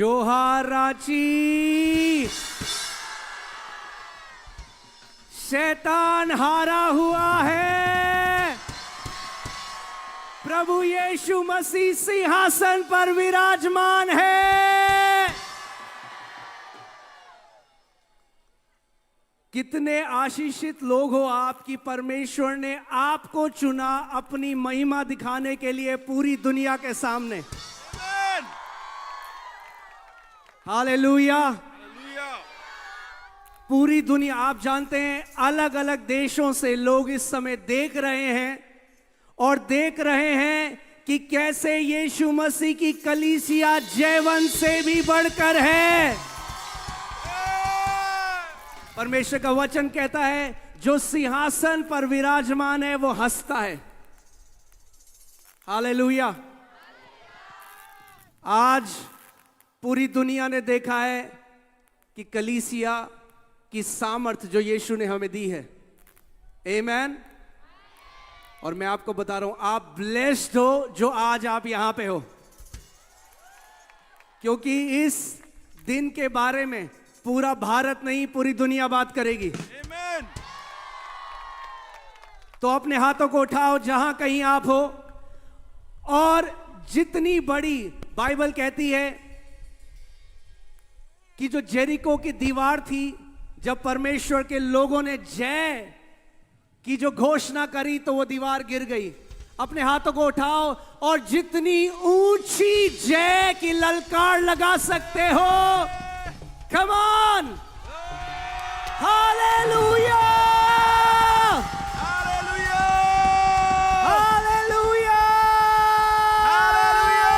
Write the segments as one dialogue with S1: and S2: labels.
S1: जोहार रांची, शैतान हारा हुआ है। प्रभु यीशु मसीह सिंहासन पर विराजमान है। कितने आशीषित लोग हो आप कि परमेश्वर ने आपको चुना अपनी महिमा दिखाने के लिए पूरी दुनिया के सामने। हालेलुया। पूरी दुनिया, आप जानते हैं अलग अलग देशों से लोग इस समय देख रहे हैं और देख रहे हैं कि कैसे यीशु मसीह की कलीसिया जयवंत से भी बढ़कर है। परमेश्वर का वचन कहता है जो सिंहासन पर विराजमान है वो हंसता है। हालेलुया। आज पूरी दुनिया ने देखा है कि कलीसिया की सामर्थ जो यीशु ने हमें दी है। आमेन। और मैं आपको बता रहा हूं, आप ब्लेस्ड हो जो आज आप यहां पे हो, क्योंकि इस दिन के बारे में पूरा भारत नहीं पूरी दुनिया बात करेगी। आमेन। तो अपने हाथों को उठाओ जहां कहीं आप हो, और जितनी बड़ी बाइबल कहती है कि जो जेरिको की दीवार थी, जब परमेश्वर के लोगों ने जय की जो घोषणा करी तो वो दीवार गिर गई। अपने हाथों को उठाओ और जितनी ऊंची जय की ललकार लगा सकते हो, come on. Hallelujah, hallelujah, hallelujah, hallelujah.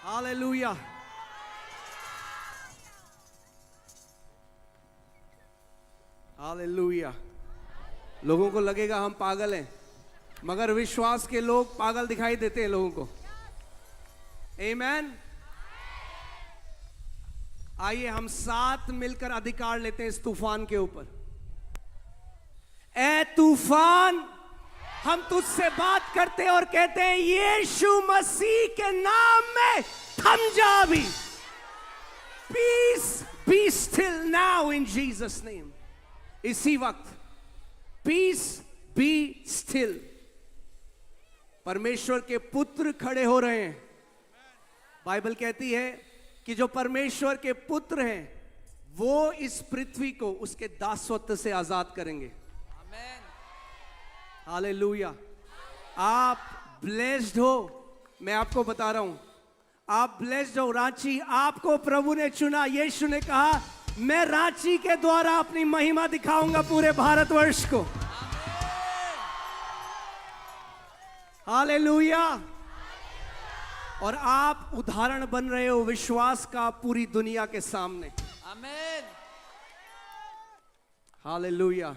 S1: Hallelujah. Hallelujah. लोगों को लगेगा हम पागल हैं, मगर विश्वास के लोग पागल दिखाई देते हैं लोगों को। आमेन। आइए हम साथ मिलकर अधिकार लेते हैं इस तूफान के ऊपर। ए तूफान, हम तुझसे बात करते हैं और कहते हैं यीशु मसीह के नाम में थम जा अभी। Peace be still now in Jesus name. इसी वक्त पीस बी स्टिल। परमेश्वर के पुत्र खड़े हो रहे हैं। बाइबल कहती है कि जो परमेश्वर के पुत्र हैं वो इस पृथ्वी को उसके दासत्व से आजाद करेंगे। हालेलुया। आप ब्लेस्ड हो। मैं आपको बता रहा हूं, आप ब्लेस्ड हो। रांची, आपको प्रभु ने चुना। यीशु ने कहा मैं रांची के द्वारा अपनी महिमा दिखाऊंगा पूरे भारतवर्ष को। हालेलुया। और आप उदाहरण बन रहे हो विश्वास का पूरी दुनिया के सामने। आमीन। हालेलुया।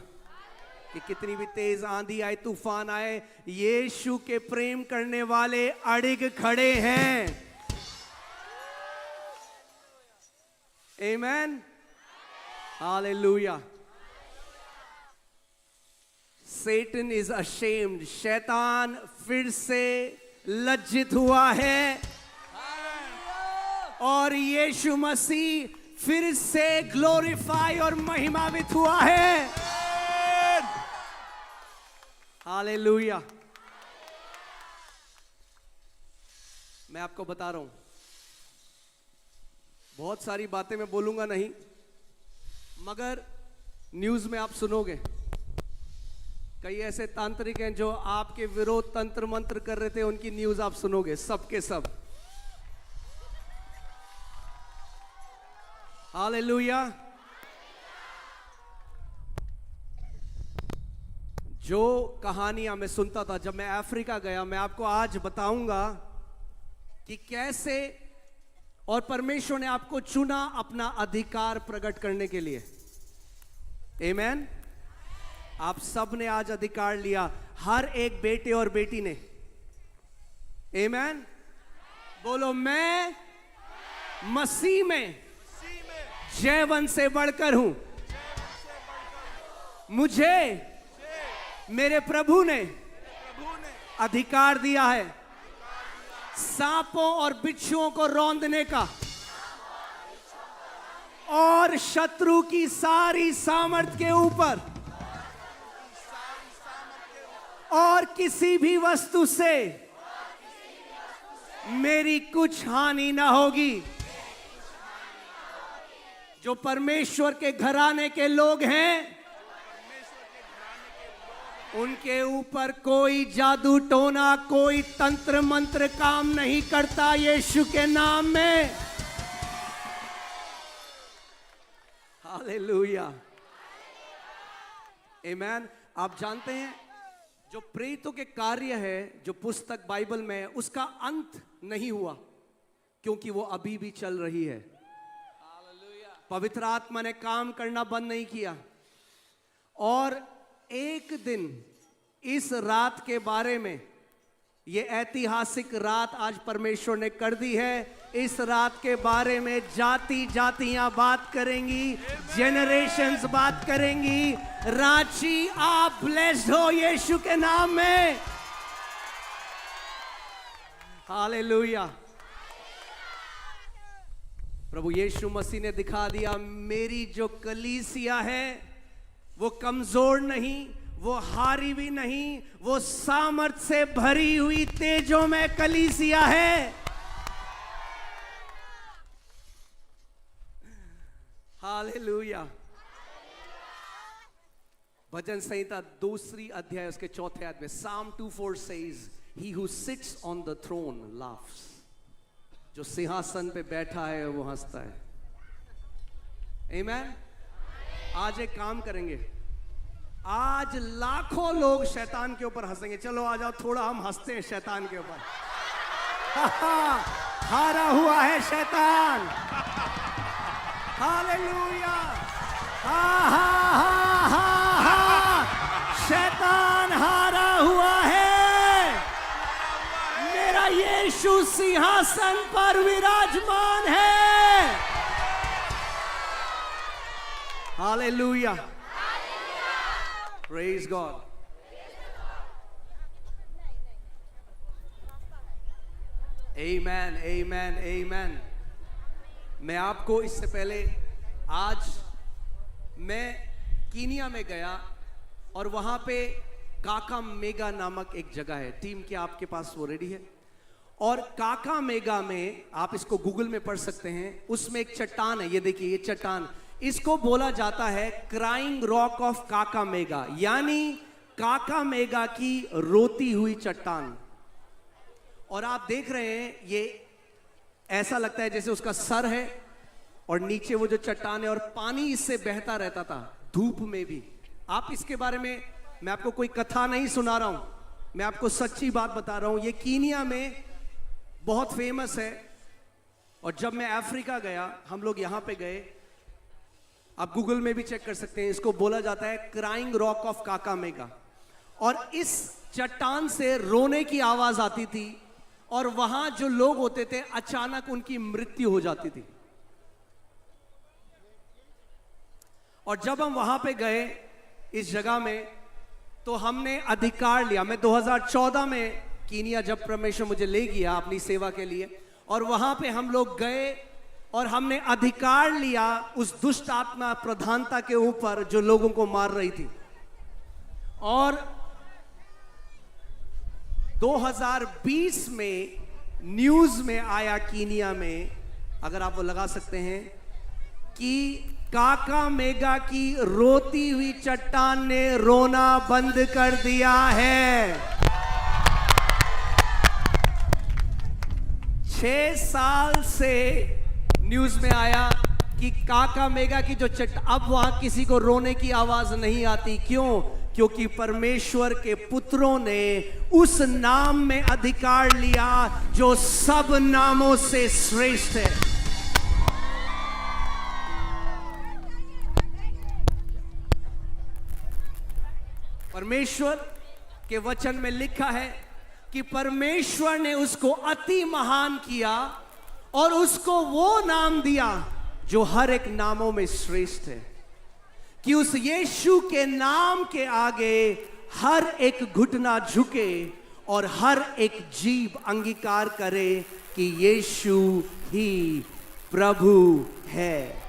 S1: कि कितनी भी तेज आंधी आए, तूफान आए, यीशु के प्रेम करने वाले अड़िग खड़े हैं। आमीन। हालेलुया। Satan is ashamed. शैतान फिर से लज्जित हुआ है और यीशु मसीह फिर से ग्लोरीफाई और महिमावित हुआ है। हालेलुया। मैं आपको बता रहा हूं, बहुत सारी बातें मैं बोलूंगा नहीं, मगर न्यूज में आप सुनोगे कई ऐसे तांत्रिक हैं जो आपके विरोध तंत्र मंत्र कर रहे थे, उनकी न्यूज आप सुनोगे, सबके सब। हालेलुया। जो कहानियां मैं सुनता था जब मैं अफ्रीका गया, मैं आपको आज बताऊंगा कि कैसे और परमेश्वर ने आपको चुना अपना अधिकार प्रकट करने के लिए। आमीन। आप सब ने आज अधिकार लिया, हर एक बेटे और बेटी ने। आमीन। बोलो मैं मसीह में जयवंत से बढ़कर हूं। मुझे मेरे प्रभु ने अधिकार दिया है सांपों और बिच्छुओं को रौंदने का और शत्रु की सारी सामर्थ के ऊपर, और किसी भी वस्तु से मेरी कुछ हानि ना होगी। जो परमेश्वर के घराने के लोग हैं, उनके ऊपर कोई जादू टोना, कोई तंत्र मंत्र काम नहीं करता यीशु के नाम में। हालेलुया, आमेन। आप जानते हैं जो प्रेरितों के कार्य है, जो पुस्तक बाइबल में है, उसका अंत नहीं हुआ, क्योंकि वो अभी भी चल रही है। पवित्र आत्मा ने काम करना बंद नहीं किया। और एक दिन इस रात के बारे में, ये ऐतिहासिक रात आज परमेश्वर ने कर दी है। इस रात के बारे में जाति जातियां बात करेंगी, जेनरेशंस बात करेंगी। रांची, आप ब्लेस्ड हो यीशु के नाम में। हालेलुया। प्रभु यीशु मसीह ने दिखा दिया, मेरी जो कलीसिया है वो कमजोर नहीं, वो हारी भी नहीं, वो सामर्थ से भरी हुई तेजों में कलीसिया है। हालेलुया। भजन संहिता 2 अध्याय उसके 4 आयत में Psalm 2:4 says, He who sits on the throne laughs. जो सिंहासन पे बैठा है वो हंसता है। आमेन। आज एक काम करेंगे, आज लाखों लोग शैतान के ऊपर हंसेंगे। चलो आ जाओ, थोड़ा हम हंसते हैं शैतान के ऊपर। हारा हुआ है शैतान। हालेलुया। हा हा हा हा हा। शैतान हारा हुआ है। मेरा यीशु सिंहासन पर विराजमान है। Hallelujah. Praise God. Amen, amen, amen. मैं आपको इससे पहले, आज मैं कीनिया में गया और वहां पे काकामेगा नामक एक जगह है। टीम क्या आपके पास वो रेडी है? और काकामेगा में, आप इसको गूगल में पढ़ सकते हैं, उसमें एक चट्टान है। ये देखिए, ये चट्टान, इसको बोला जाता है क्राइंग रॉक ऑफ काकामेगा, यानी काकामेगा की रोती हुई चट्टान। और आप देख रहे हैं, ये ऐसा लगता है जैसे उसका सर है और नीचे वो जो चट्टान है, और पानी इससे बहता रहता था धूप में भी। आप इसके बारे में, मैं आपको कोई कथा नहीं सुना रहा हूं, मैं आपको सच्ची बात बता रहा हूं। ये कीनिया में बहुत फेमस है। और जब मैं अफ्रीका गया, हम लोग यहां पे गए, आप गूगल में भी चेक कर सकते हैं, इसको बोला जाता है क्राइंग रॉक ऑफ काकामेगा। और इस चट्टान से रोने की आवाज आती थी, और वहां जो लोग होते थे अचानक उनकी मृत्यु हो जाती थी। और जब हम वहां पे गए इस जगह में, तो हमने अधिकार लिया। मैं 2014 में कीनिया, जब परमेश्वर मुझे ले गया अपनी सेवा के लिए, और वहां पे हम लोग गए और हमने अधिकार लिया उस दुष्ट आत्मा प्रधानता के ऊपर जो लोगों को मार रही थी। और 2020 में न्यूज में आया कीनिया में, अगर आप वो लगा सकते हैं, कि काकामेगा की रोती हुई चट्टान ने रोना बंद कर दिया है। 6 साल से न्यूज में आया कि काकामेगा की जो अब वहां किसी को रोने की आवाज नहीं आती। क्यों? क्योंकि परमेश्वर के पुत्रों ने उस नाम में अधिकार लिया जो सब नामों से श्रेष्ठ है। परमेश्वर के वचन में लिखा है कि परमेश्वर ने उसको अति महान किया और उसको वो नाम दिया जो हर एक नामों में श्रेष्ठ है, कि उस यीशु के नाम के आगे हर एक घुटना झुके और हर एक जीभ अंगीकार करे कि यीशु ही प्रभु है।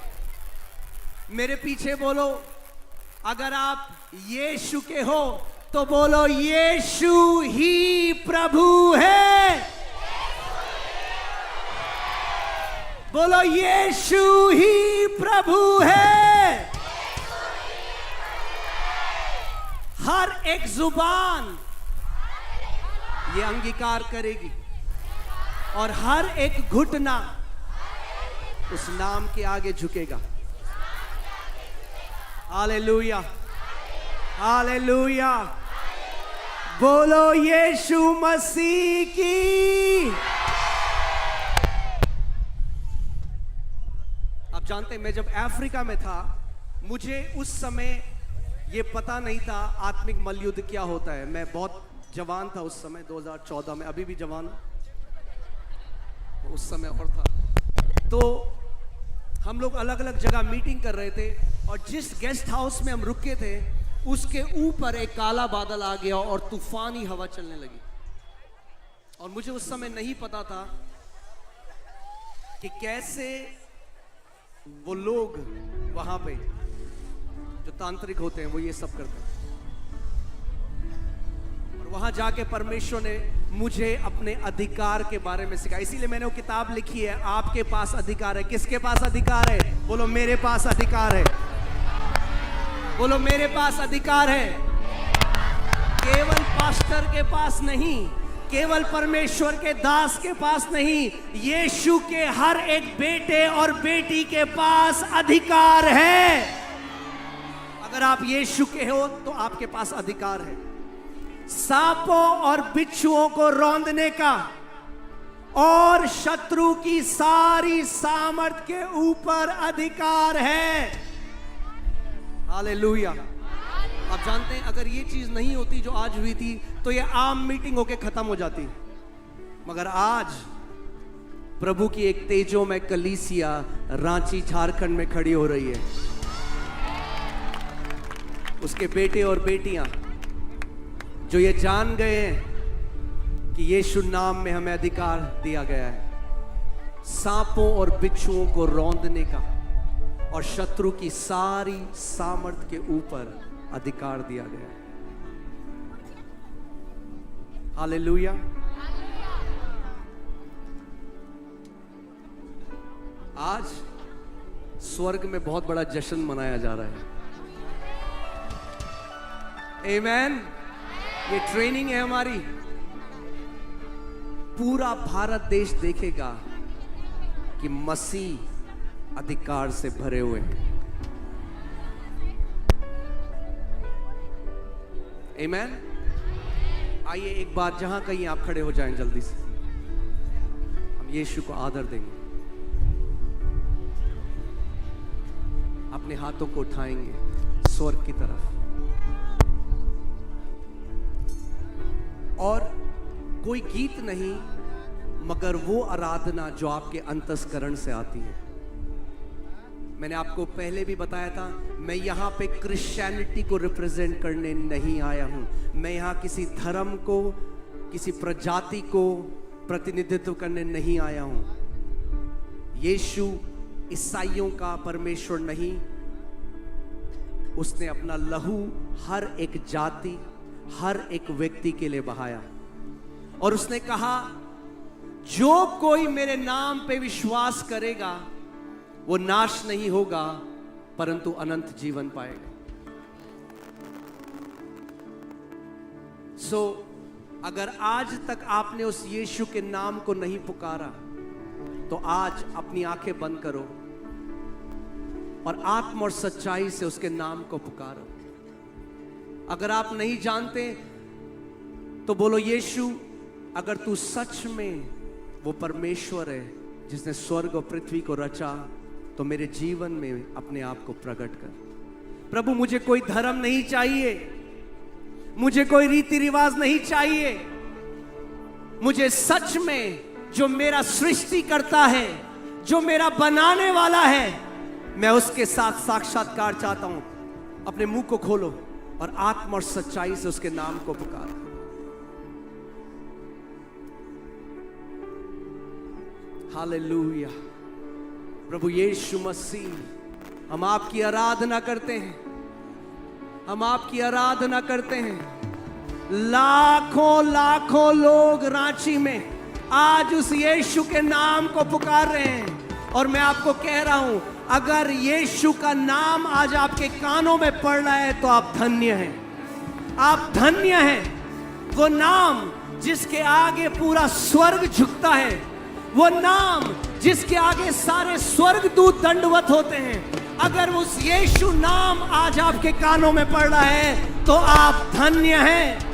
S1: मेरे पीछे बोलो, अगर आप यीशु के हो तो बोलो, यीशु ही प्रभु है। बोलो, यीशु ही प्रभु है। हर एक जुबान ये अंगीकार करेगी और हर एक घुटना उस नाम के आगे झुकेगा। Hallelujah, hallelujah. बोलो यीशु मसीह की। आप जानते हैं, मैं जब अफ्रीका में था, मुझे उस समय ये पता नहीं था आत्मिक मल्लयुद्ध क्या होता है। मैं बहुत जवान था उस समय, 2014 में, अभी भी जवान, उस समय और था। तो हम लोग अलग अलग जगह मीटिंग कर रहे थे और जिस गेस्ट हाउस में हम रुके थे उसके ऊपर एक काला बादल आ गया और तूफानी हवा चलने लगी। और मुझे उस समय नहीं पता था कि कैसे वो लोग वहां पे जो तांत्रिक होते हैं वो ये सब करते हैं। और वहां जाके परमेश्वर ने मुझे अपने अधिकार के बारे में सिखाया। इसीलिए मैंने वो किताब लिखी है, आपके पास अधिकार है। किसके पास अधिकार है? बोलो, मेरे पास अधिकार है। बोलो, मेरे पास अधिकार है। केवल पास्टर के पास नहीं, केवल परमेश्वर के दास के पास नहीं, यीशु के हर एक बेटे और बेटी के पास अधिकार है। अगर आप यीशु के हो तो आपके पास अधिकार है। सांपों और बिच्छुओं को रौंदने का और शत्रु की सारी सामर्थ के ऊपर अधिकार है। हालेलुया। आप जानते हैं, अगर ये चीज नहीं होती जो आज हुई थी तो ये आम मीटिंग होके खत्म हो जाती। मगर आज प्रभु की एक तेजो में कलीसिया रांची झारखंड में खड़ी हो रही है। उसके बेटे और बेटियां जो ये जान गए हैं कि यीशु नाम में हमें अधिकार दिया गया है सांपों और बिच्छुओं को रौंदने का और शत्रु की सारी सामर्थ के ऊपर अधिकार दिया गया है। हालेलुया। आज स्वर्ग में बहुत बड़ा जश्न मनाया जा रहा है। आमीन। ये ट्रेनिंग है हमारी। पूरा भारत देश देखेगा कि मसीह अधिकार से भरे हुए हैं। आमीन। आइए एक बार जहां कहीं आप खड़े हो जाएं जल्दी से, हम यीशु को आदर देंगे। अपने हाथों को उठाएंगे स्वर्ग की तरफ और कोई गीत नहीं मगर वो आराधना जो आपके अंतस्करण से आती है। मैंने आपको पहले भी बताया था, मैं यहां पे क्रिश्चियनिटी को रिप्रेजेंट करने नहीं आया हूं। मैं यहां किसी धर्म को, किसी प्रजाति को प्रतिनिधित्व करने नहीं आया हूं। यीशु ईसाइयों का परमेश्वर नहीं, उसने अपना लहू हर एक जाति, हर एक व्यक्ति के लिए बहाया और उसने कहा, जो कोई मेरे नाम पे विश्वास करेगा वो नाश नहीं होगा परंतु अनंत जीवन पाएगा। अगर आज तक आपने उस यीशु के नाम को नहीं पुकारा तो आज अपनी आंखें बंद करो और आत्म और सच्चाई से उसके नाम को पुकारो। अगर आप नहीं जानते तो बोलो, यीशु अगर तू सच में वो परमेश्वर है जिसने स्वर्ग और पृथ्वी को रचा तो मेरे जीवन में अपने आप को प्रकट कर। प्रभु, मुझे कोई धर्म नहीं चाहिए, मुझे कोई रीति रिवाज नहीं चाहिए। मुझे सच में जो मेरा सृष्टि करता है, जो मेरा बनाने वाला है, मैं उसके साथ साक्षात्कार चाहता हूं। अपने मुंह को खोलो और आत्मा और सच्चाई से उसके नाम को पुकारो। हालेलुया। प्रभु यीशु मसीह, हम आपकी आराधना करते हैं, हम आपकी आराधना करते हैं। लाखों लाखों लोग रांची में आज उस यीशु के नाम को पुकार रहे हैं। और मैं आपको कह रहा हूं, अगर यीशु का नाम आज आपके कानों में पड़ रहा है तो आप धन्य हैं, आप धन्य हैं। वो नाम जिसके आगे पूरा स्वर्ग झुकता है, वो नाम जिसके आगे सारे स्वर्गदूत दंडवत होते हैं, अगर उस यीशु नाम आज आपके कानों में पड़ रहा है तो आप धन्य हैं।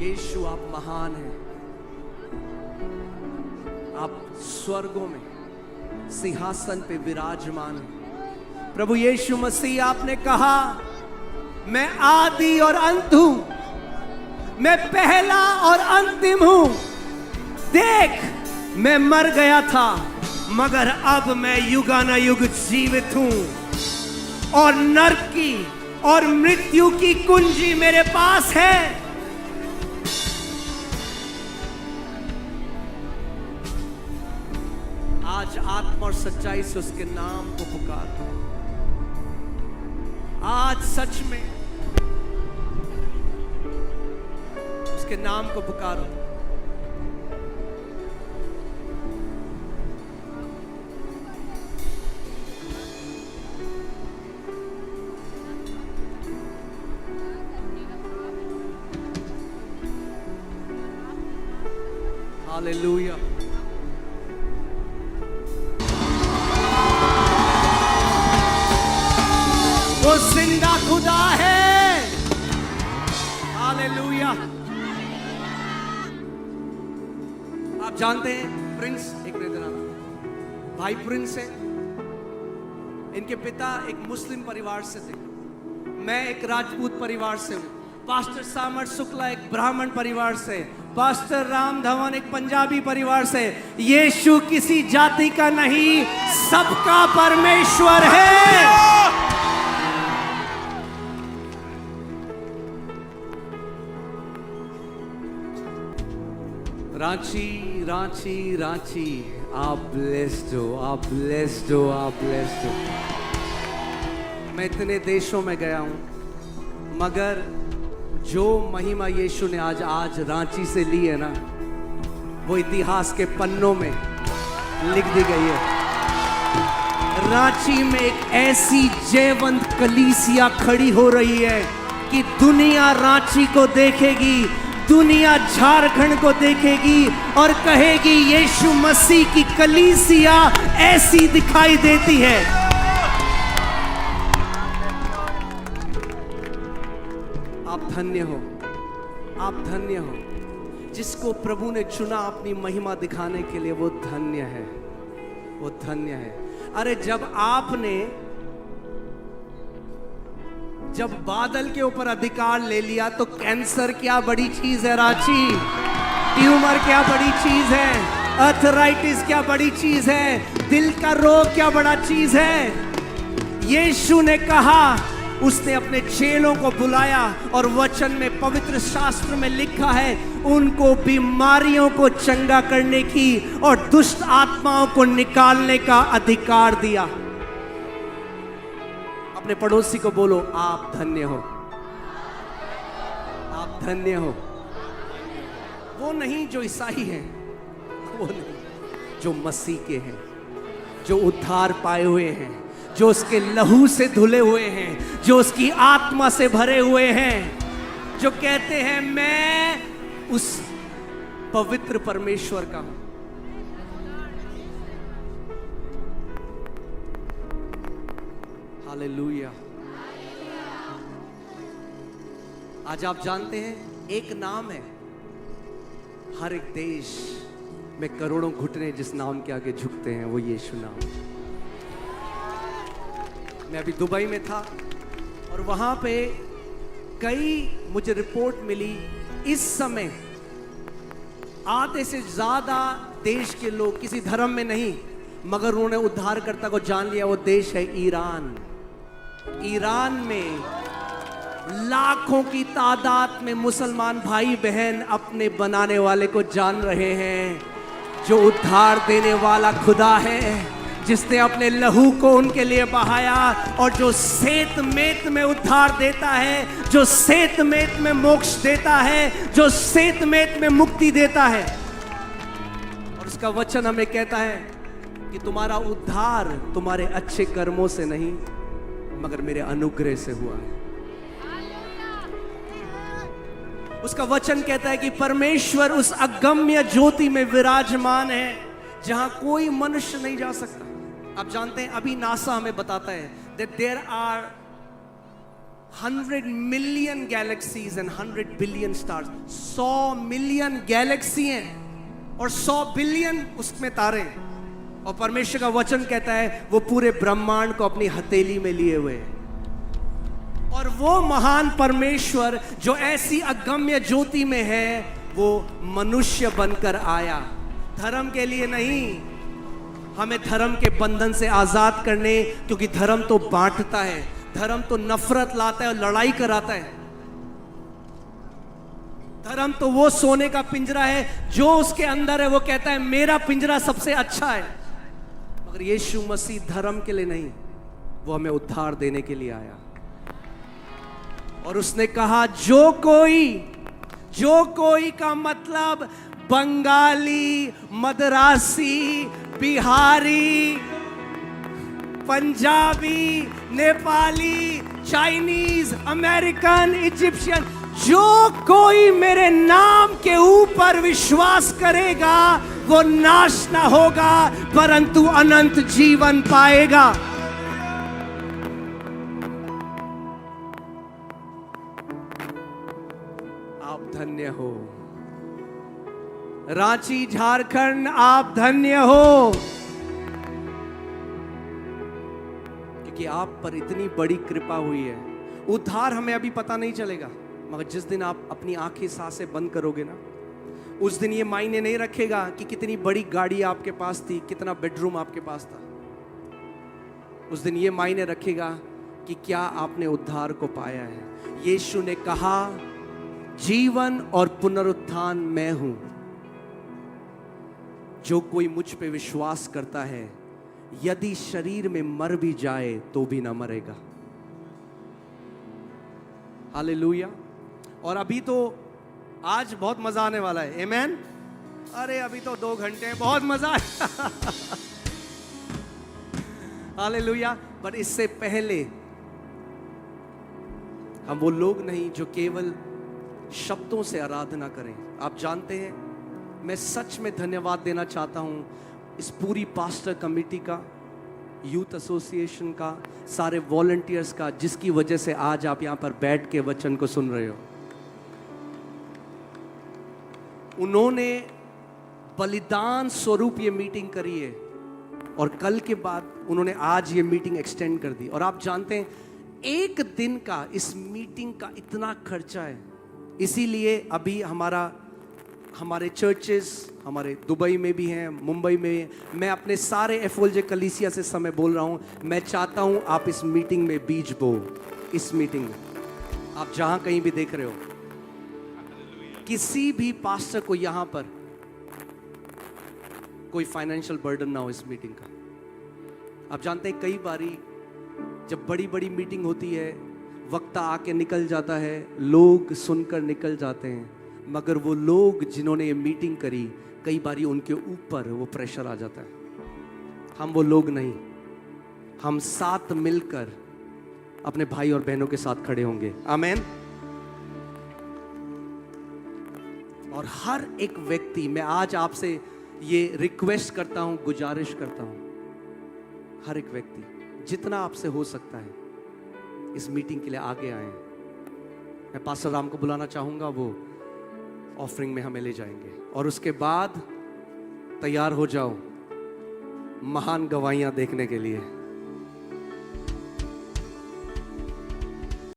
S1: यीशु, आप महान हैं, आप स्वर्गों में सिंहासन पे विराजमान हैं। प्रभु यीशु मसीह, आपने कहा मैं आदि और अंत हूं, मैं पहला और अंतिम हूं। देख, मैं मर गया था मगर अब मैं युगानुयुग जीवित हूं और नरक की और मृत्यु की कुंजी मेरे पास है। आज आत्मा और सच्चाई से उसके नाम को पुकारो। आज सच में उसके नाम को पुकारो। हालेलुया। वो जिंदा खुदा है। हालेलुया। आप जानते हैं प्रिंस, एक मिनट देना, भाई प्रिंस है, इनके पिता एक मुस्लिम परिवार से थे, मैं एक राजपूत परिवार से हूं। पास्टर सामर शुक्ला एक ब्राह्मण परिवार से, पास्टर राम धवन एक पंजाबी परिवार से। यीशु किसी जाति का नहीं, सबका परमेश्वर है। रांची, रांची, रांची, आप ब्लेस्ड हो, आप ब्लेस्ड हो, आप ब्लेस्ड हो। मैं इतने देशों में गया हूं, मगर जो महिमा यीशु ने आज रांची से ली है ना, वो इतिहास के पन्नों में लिख दी गई है। रांची में एक ऐसी जयवंत कलीसिया खड़ी हो रही है कि दुनिया रांची को देखेगी, दुनिया झारखंड को देखेगी और कहेगी यीशु मसीह की कलीसिया ऐसी दिखाई देती है। आप धन्य हो, आप धन्य हो। जिसको प्रभु ने चुना अपनी महिमा दिखाने के लिए, वो धन्य है, वो धन्य है। अरे जब बादल के ऊपर अधिकार ले लिया तो कैंसर क्या बड़ी चीज है रांची, ट्यूमर क्या बड़ी चीज है, अर्थराइटिस क्या बड़ी चीज है, दिल का रोग क्या बड़ा चीज है। यीशु ने कहा, उसने अपने चेलों को बुलाया और वचन में, पवित्र शास्त्र में लिखा है, उनको बीमारियों को चंगा करने की और दुष्ट आत्माओं को निकालने का अधिकार दिया। अपने पड़ोसी को बोलो, आप धन्य हो, आप धन्य हो। वो नहीं जो ईसाई हैं, वो नहीं, जो मसीह के हैं, जो उद्धार पाए हुए हैं, जो उसके लहू से धुले हुए हैं, जो उसकी आत्मा से भरे हुए हैं, जो कहते हैं मैं उस पवित्र परमेश्वर का हूं। हालेलुया। आज आप जानते हैं एक नाम है, हर एक देश में करोड़ों घुटने जिस नाम के आगे झुकते हैं, वो यीशु नाम। मैं अभी दुबई में था और वहां पे मुझे रिपोर्ट मिली, इस समय आधे से ज्यादा देश के लोग किसी धर्म में नहीं, मगर उन्होंने उद्धारकर्ता को जान लिया। वो देश है ईरान। ईरान में लाखों की तादाद में मुसलमान भाई बहन अपने बनाने वाले को जान रहे हैं, जो उद्धार देने वाला खुदा है, जिसने अपने लहू को उनके लिए बहाया और जो सेत मेत में उद्धार देता है, जो सेत मेत में मोक्ष देता है, जो सेत मेत में मुक्ति देता है। और उसका वचन हमें कहता है कि तुम्हारा उद्धार तुम्हारे अच्छे कर्मों से नहीं, मगर मेरे अनुग्रह से हुआ है। उसका वचन कहता है कि परमेश्वर उस अगम्य ज्योति में विराजमान है जहां कोई मनुष्य नहीं जा सकता। आप जानते हैं, अभी नासा हमें बताता है that there are 100 million galaxies and 100 billion stars। 100 million Galaxy हैं और 100 बिलियन उसमें तारे हैं। और परमेश्वर का वचन कहता है वो पूरे ब्रह्मांड को अपनी हथेली में लिए हुए हैं। और वो महान परमेश्वर जो ऐसी अगम्य ज्योति में है, वो मनुष्य बनकर आया। धर्म के लिए नहीं, हमें धर्म के बंधन से आजाद करने, क्योंकि धर्म तो बांटता है, धर्म तो नफरत लाता है और लड़ाई कराता है। धर्म तो वो सोने का पिंजरा है, जो उसके अंदर है वो कहता है मेरा पिंजरा सबसे अच्छा है। मगर यीशु मसीह धर्म के लिए नहीं, वो हमें उद्धार देने के लिए आया। और उसने कहा जो कोई का मतलब Bengali, Madrasi, Bihari, Punjabi, Nepali, Chinese, American, Egyptian, जो कोई मेरे नाम के ऊपर विश्वास करेगा वो नाश ना होगा परंतु अनंत जीवन पाएगा। आप धन्य हो रांची, झारखंड, आप धन्य हो, क्योंकि आप पर इतनी बड़ी कृपा हुई है। उद्धार हमें अभी पता नहीं चलेगा, मगर जिस दिन आप अपनी आंखें सांसें बंद करोगे ना, उस दिन ये मायने नहीं रखेगा कि कितनी बड़ी गाड़ी आपके पास थी, कितना बेडरूम आपके पास था। उस दिन ये मायने रखेगा कि क्या आपने उद्धार को पाया है। यीशु ने कहा जीवन और पुनरुत्थान मैं हूं, जो कोई मुझ पे विश्वास करता है यदि शरीर में मर भी जाए तो भी ना मरेगा। हालेलुया। और अभी तो आज बहुत मजा आने वाला है, आमेन। अरे अभी तो 2 घंटे बहुत मजा आया। हालेलुया। पर इससे पहले हम वो लोग नहीं जो केवल शब्दों से आराधना करें। आप जानते हैं, मैं सच में धन्यवाद देना चाहता हूं इस पूरी पास्टर कमेटी का, यूथ एसोसिएशन का, सारे वॉलंटियर्स का, जिसकी वजह से आज आप यहां पर बैठ के वचन को सुन रहे हो। उन्होंने बलिदान स्वरूप ये मीटिंग करी है और कल के बाद उन्होंने आज ये मीटिंग एक्सटेंड कर दी। और आप जानते हैं, एक दिन का इस मीटिंग का इतना खर्चा है, इसीलिए अभी हमारे चर्चेस हमारे दुबई में भी हैं, मुंबई में। मैं अपने सारे एफओएलजे कलीसिया से समय बोल रहा हूं, मैं चाहता हूं आप इस मीटिंग में बीज बो। इस मीटिंग में आप जहां कहीं भी देख रहे हो, किसी भी पास्टर को यहां पर कोई फाइनेंशियल बर्डन ना हो इस मीटिंग का। आप जानते हैं, कई बारी जब बड़ी बड़ी मीटिंग होती है, वक्त आके निकल जाता है, लोग सुनकर निकल जाते हैं, मगर वो लोग जिन्होंने ये मीटिंग करी, कई बारी उनके ऊपर वो प्रेशर आ जाता है। हम वो लोग नहीं, हम साथ मिलकर अपने भाई और बहनों के साथ खड़े होंगे, आमेन। और हर एक व्यक्ति, मैं आज आपसे ये रिक्वेस्ट करता हूं, गुजारिश करता हूं, हर एक व्यक्ति जितना आपसे हो सकता है इस मीटिंग के लिए आगे आए। मैं पास्टर राम को बुलाना चाहूंगा, वो ऑफरिंग में हमें ले जाएंगे। और उसके बाद तैयार हो जाओ महान गवाहियां देखने के लिए।